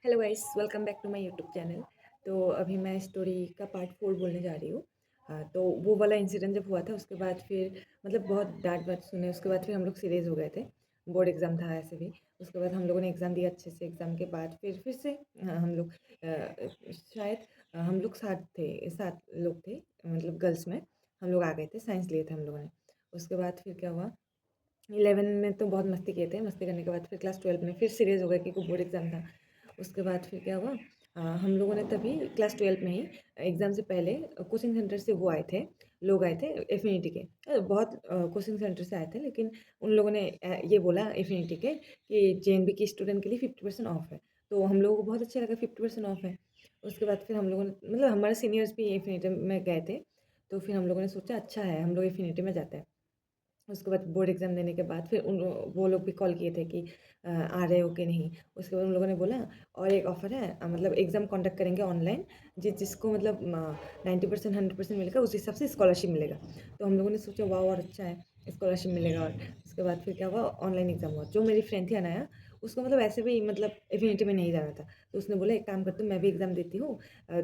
Hello guys, welcome back to my YouTube channel. तो अभी मैं स्टोरी का पार्ट 4 बोलने जा रही हूँ। तो वो वाला इंसिडेंट जब हुआ था उसके बाद फिर मतलब बहुत डाँट वाट सुने, उसके बाद फिर हम लोग सीरियस हो गए थे। बोर्ड एग्ज़ाम था ऐसे भी। उसके बाद हम लोगों ने एग्ज़ाम दिया अच्छे से, एग्ज़ाम के बाद फिर से हम लोग शायद हम लोग 7 लोग थे, मतलब गर्ल्स में हम लोग आ गए थे, साइंस लिए थे हम लोगों ने। उसके बाद फिर क्या हुआ, 11 में तो बहुत मस्ती किए थे, मस्ती करने के बाद फिर क्लास 12 में फिर सीरियस हो गए क्योंकि बोर्ड एग्ज़ाम था। उसके बाद फिर क्या हुआ, हम लोगों ने तभी क्लास 12 में ही एग्ज़ाम से पहले कोचिंग सेंटर से वो आए थे, लोग आए थे एफिनिटी के। बहुत कोचिंग सेंटर से आए थे, लेकिन उन लोगों ने ये बोला एफिनिटी के कि जेएनबी के स्टूडेंट के लिए 50% ऑफ है। तो हम लोगों को बहुत अच्छा लगा, 50% ऑफ है। उसके बाद फिर हम लोगों ने मतलब हमारे सीनियर्स भी एफिनिटी में गए थे, तो फिर हम लोगों ने सोचा अच्छा है, हम लोग एफिनिटी में जाते हैं। उसके बाद बोर्ड एग्ज़ाम देने के बाद फिर वो लोग भी कॉल किए थे कि आ रहे हो कि नहीं? उसके बाद उन लोगों ने बोला और एक ऑफ़र है, मतलब एग्ज़ाम कंडक्ट करेंगे ऑनलाइन, जिसको मतलब 90% 100% मिलेगा उस हिसाब से स्कॉलरशिप मिलेगा। तो हम लोगों ने सोचा वाह! और अच्छा है, स्कॉलरशिप मिलेगा। और उसके बाद फिर क्या हुआ, ऑनलाइन एग्ज़ाम हुआ। जो मेरी फ्रेंड थी अनाया, उसको मतलब ऐसे भी मतलब एफिनिटी में नहीं जाना था। तो उसने बोला एक काम करती हूँ, मैं भी एग्ज़ाम देती हूँ।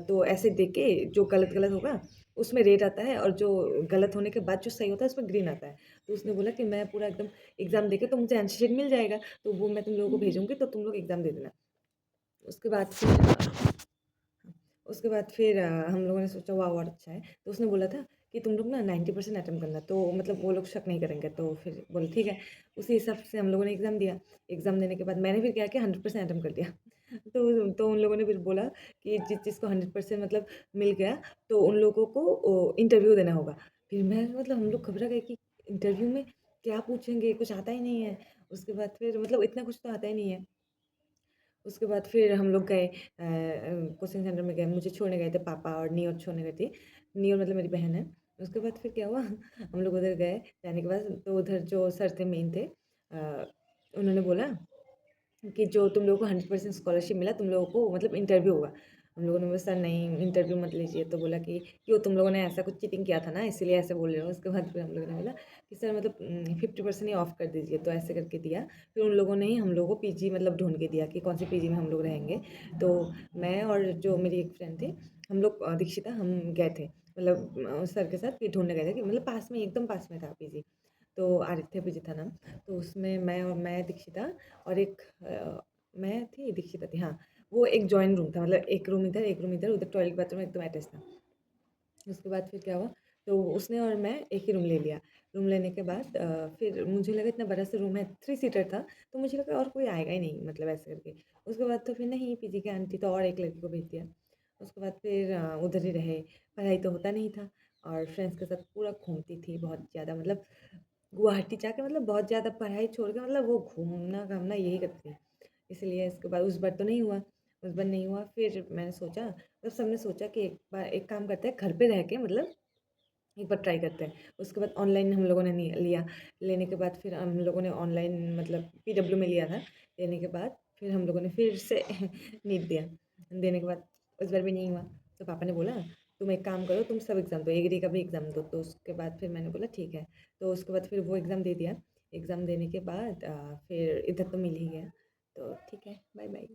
तो ऐसे देख के जो गलत-गलत होगा उसमें रेड आता है, और जो गलत होने के बाद जो सही होता है उसमें ग्रीन आता है। तो उसने बोला कि मैं पूरा एकदम एग्ज़ाम देके तो मुझे आंसर शीट मिल जाएगा, तो वो मैं तुम लोगों को भेजूँगी, तो तुम लोग एग्ज़ाम दे देना। उसके बाद फिर उसके बाद फिर हम लोगों ने सोचा वाह! और अच्छा है। तो उसने बोला था कि तुम लोग ना 90% अटेम्प्ट करना, तो मतलब वो लोग शक नहीं करेंगे। तो फिर बोले ठीक है। उसी हिसाब से हम लोगों ने एग्ज़ाम दिया। एग्ज़ाम देने के बाद मैंने फिर क्या किया, 100% अटेम्प्ट कर दिया। तो उन लोगों ने फिर बोला कि जिसको 100% मतलब मिल गया, तो उन लोगों को इंटरव्यू देना होगा। फिर मैं मतलब हम लोग घबरा गए कि इंटरव्यू में क्या पूछेंगे? कुछ आता ही नहीं है। उसके बाद फिर मतलब इतना कुछ तो आता ही नहीं है। उसके बाद फिर हम लोग गए कोचिंग सेंटर में गए, मुझे छोड़ने गए थे पापा, और नियो छोड़ने गई थी। नियो मतलब मेरी बहन है। उसके बाद फिर क्या हुआ हम लोग उधर गए, जाने के बाद तो उधर जो सर थे मेन थे, उन्होंने बोला कि जो तुम लोगों को 100% स्कॉलरशिप मिला, तुम लोगों को मतलब इंटरव्यू होगा। हम लोगों ने बोला सर नहीं, इंटरव्यू मत लीजिए। तो बोला कि क्यों, तुम लोगों ने ऐसा कुछ चीटिंग किया था ना, इसीलिए ऐसे बोल रहे हो। उसके बाद फिर हम लोगों ने बोला कि सर मतलब 50% ही ऑफ कर दीजिए। तो ऐसे करके दिया। फिर उन लोगों ने ही हम लोगों को पीजी मतलब ढूँढ के दिया कि कौन सी पीजी में हम लोग रहेंगे। तो मैं और जो मेरी एक फ्रेंड थी, हम लोग दीक्षिता, हम गए थे मतलब सर के साथ कि ढूँढने गए थे कि मतलब पास में, एकदम पास में था पीजी। तो आदित्य पीजी था नाम। तो उसमें मैं दीक्षिता और एक मैं थी, दीक्षिता थी, हाँ। वो एक जॉइंट रूम था, मतलब एक रूम इधर, एक रूम इधर, उधर टॉयलेट बाथरूम एकदम अटैच था। उसके बाद फिर क्या हुआ, तो उसने और मैं एक ही रूम ले लिया। रूम लेने के बाद फिर मुझे लगा इतना बड़ा सा रूम है, 3 सीटर था, तो मुझे लगा और कोई आएगा ही नहीं, मतलब ऐसे करके। उसके बाद तो फिर नहीं, पीजी की आंटी तो और एक लड़की को भेज दिया। उसके बाद फिर उधर ही रहे, पढ़ाई तो होता नहीं था, और फ्रेंड्स के साथ पूरा घूमती थी बहुत ज़्यादा, मतलब गुवाहाटी जाके मतलब बहुत ज़्यादा पढ़ाई छोड़ के मतलब वो घूमना-घामना यही करती थी। इसलिए इसके बाद उस बार तो नहीं हुआ, उस बार नहीं हुआ। फिर मैंने सोचा, मतलब सबने सोचा कि एक बार एक काम करते हैं, घर पे रह के मतलब एक बार ट्राई करते हैं। उसके बाद ऑनलाइन हम लोगों ने लिया। लेने के बाद फिर हम लोगों ने ऑनलाइन मतलब पीडब्ल्यू में लिया था। लेने के बाद फिर हम लोगों ने फिर से नीट दिया। देने के बाद इस बार भी नहीं हुआ। तो पापा ने बोला तुम एक काम करो, तुम सब एग्ज़ाम दो, एग्री का भी एग्ज़ाम दो। तो उसके बाद फिर मैंने बोला ठीक है। तो उसके बाद फिर वो एग्ज़ाम दे दिया। एग्ज़ाम देने के बाद फिर इधर तो मिल ही गया। तो ठीक है, बाय बाय।